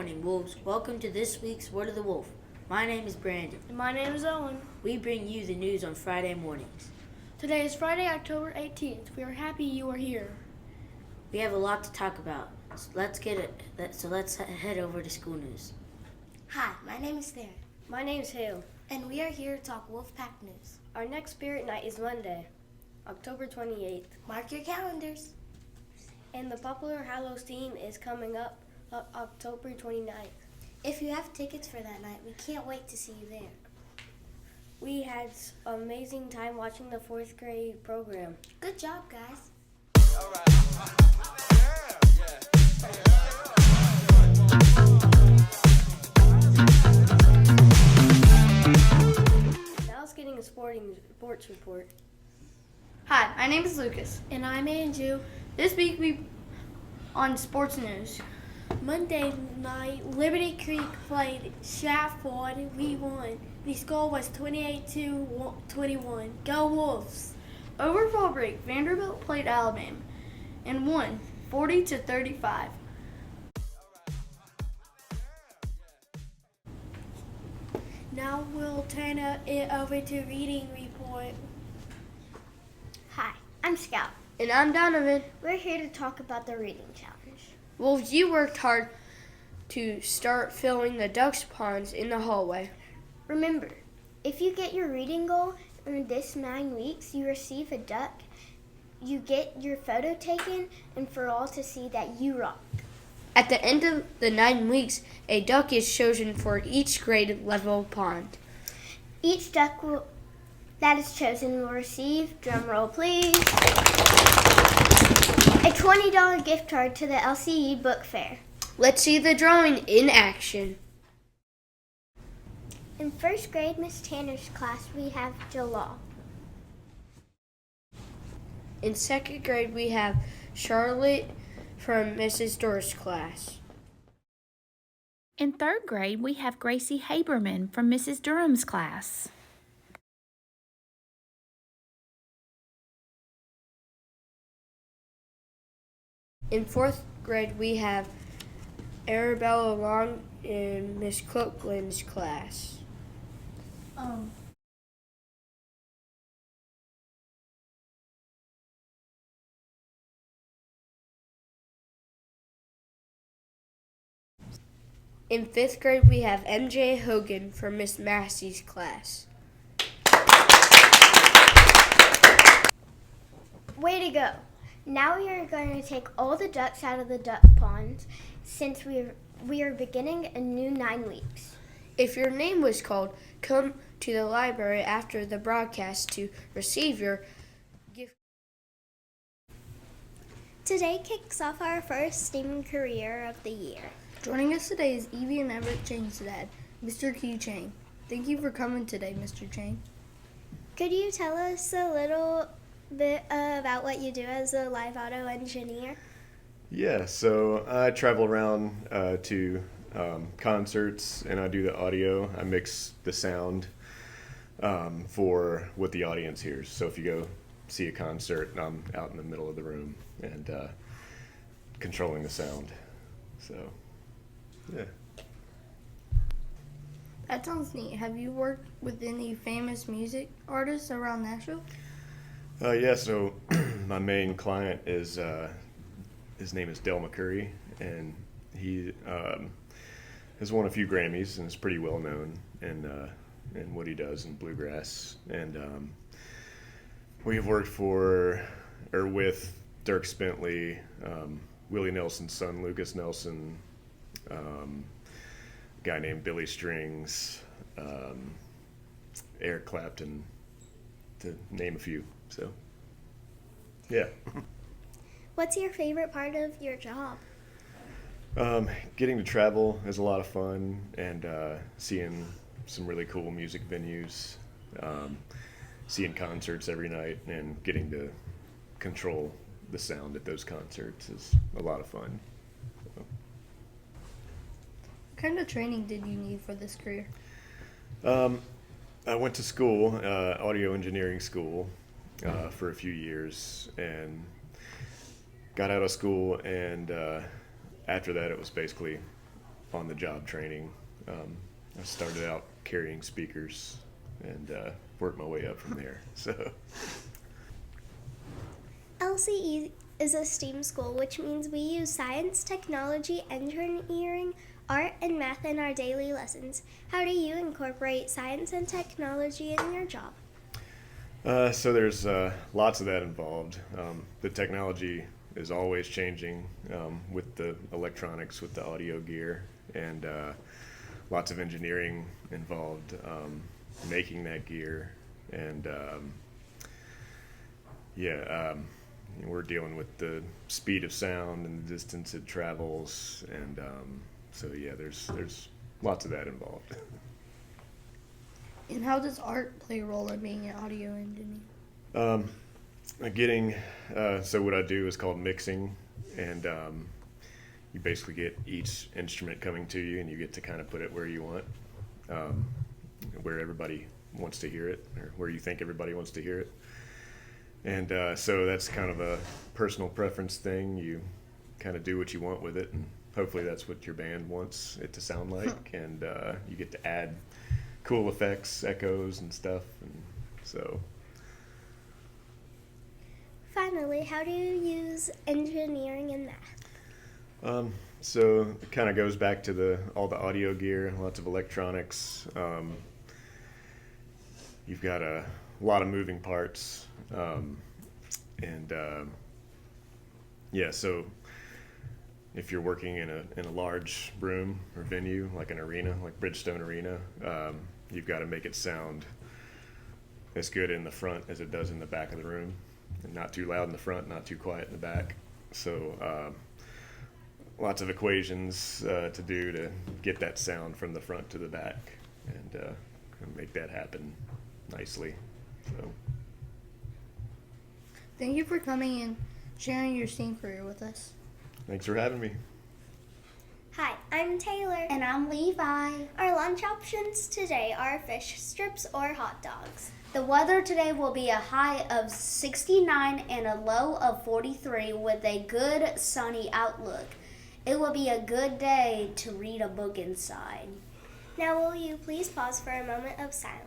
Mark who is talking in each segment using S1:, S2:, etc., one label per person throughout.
S1: morning, Wolves. Welcome to this week's Word of the Wolf. My name is Brandon.
S2: And my name is Owen.
S1: We bring you the news on Friday mornings.
S2: Today is Friday, October 18th. We are happy you are here.
S1: We have a lot to talk about, so let's head over to school news.
S3: Hi, my name is Theron,
S2: My name is Hale.
S3: and we are here to talk Wolfpack news.
S2: Our next spirit night is Monday, October 28th.
S3: Mark your calendars.
S2: And the popular Hallows theme is coming up October 29th.
S3: If you have tickets for that night, we can't wait to see you there.
S2: We had an amazing time watching the 4th grade program.
S3: Good job, guys.
S2: Now it's getting a sports report.
S4: Hi, my name is Lucas.
S3: And I'm Andrew.
S4: This week we on sports news.
S5: Monday night, Liberty Creek played Stratford. We won. The score was 28-21. Go Wolves!
S4: Over fall break, Vanderbilt played Alabama and won 40-35.
S5: Now we'll turn it over to reading report.
S6: Hi, I'm Scout.
S4: And I'm Donovan.
S6: We're here to talk about the reading challenge.
S4: Wolves, you worked hard to start filling the ducks ponds in the hallway.
S6: Remember, if you get your reading goal in this 9 weeks, you receive a duck, you get your photo taken, and for all to see that you rock.
S4: At the end of the 9 weeks, a duck is chosen for each grade level pond.
S6: Each duck that is chosen will receive, drum roll please, a $20 gift card to the LCE Book Fair.
S4: Let's see the drawing in action.
S6: In 1st grade, Miss Tanner's class, we have Jalal.
S4: In 2nd grade, we have Charlotte from Mrs. Doris' class.
S7: In 3rd grade, we have Gracie Haberman from Mrs. Durham's class.
S4: In 4th grade, we have Arabella Long in Miss Cookland's class. In 5th grade, we have MJ Hogan from Miss Massey's class.
S6: Way to go! Now we are going to take all the ducks out of the duck ponds since we are beginning a new 9 weeks.
S4: If your name was called, come to the library after the broadcast to receive your gift.
S6: Today kicks off our first STEAM career of the year.
S4: Joining us today is Evie and Everett Chang's dad, Mr. Q Chang. Thank you for coming today, Mr. Chang.
S6: Could you tell us a little bit about what you do as a live auto engineer?
S8: Yeah, so I travel around to concerts and I do the audio. I mix the sound for what the audience hears. So if you go see a concert, I'm out in the middle of the room and controlling the sound. So, yeah.
S4: That sounds neat. Have you worked with any famous music artists around Nashville?
S8: Yeah, so my main client is, his name is Del McCurry, and he has won a few Grammys and is pretty well known in what he does in bluegrass. And we've worked with Dirk Bentley, Willie Nelson's son, Lucas Nelson, a guy named Billy Strings, Eric Clapton, to name a few. So, yeah.
S6: What's your favorite part of your job?
S8: Getting to travel is a lot of fun, and seeing some really cool music venues, seeing concerts every night, and getting to control the sound at those concerts is a lot of fun. So.
S4: What kind of training did you need for this career?
S8: I went to school, audio engineering school, for a few years, and got out of school, and after that it was basically on-the-job training. I started out carrying speakers and worked my way up from there. So.
S6: LCE is a STEAM school, which means we use science, technology, engineering, art, and math in our daily lessons. How do you incorporate science and technology in your job?
S8: So there's lots of that involved. The technology is always changing with the electronics, with the audio gear, and lots of engineering involved making that gear. And we're dealing with the speed of sound and the distance it travels, and so yeah, there's lots of that involved.
S4: And how does art play a role in being an audio engineer?
S8: So what I do is called mixing, and you basically get each instrument coming to you, and you get to kind of put it where you want, where everybody wants to hear it, or where you think everybody wants to hear it. And so that's kind of a personal preference thing. You kind of do what you want with it, and hopefully that's what your band wants it to sound like, and you get to add cool effects, echoes, and stuff, and so.
S6: Finally, how do you use engineering and math?
S8: So it kind of goes back to all the audio gear, lots of electronics. You've got a lot of moving parts, so if you're working in a large room or venue, like an arena, like Bridgestone Arena, you've got to make it sound as good in the front as it does in the back of the room, and not too loud in the front, not too quiet in the back. So lots of equations to do to get that sound from the front to the back, and make that happen nicely. So.
S4: Thank you for coming and sharing your STEAM career with us.
S8: Thanks for having me.
S6: Hi, I'm Taylor.
S3: And I'm Levi.
S6: Our lunch options today are fish strips or hot dogs.
S3: The weather today will be a high of 69 and a low of 43 with a good sunny outlook. It will be a good day to read a book inside.
S6: Now will you please pause for a moment of silence?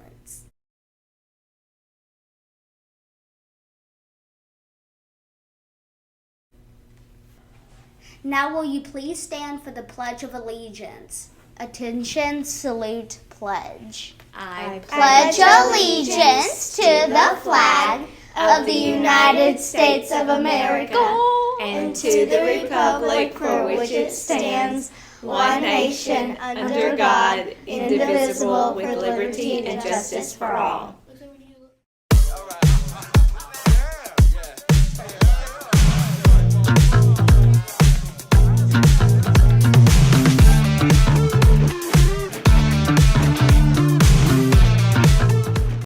S3: Now will you please stand for the Pledge of Allegiance? Attention, salute, pledge.
S1: I
S3: Pledge allegiance to the flag of the United States of America and to the republic for which it stands, one nation, under God, indivisible, with liberty and justice for all.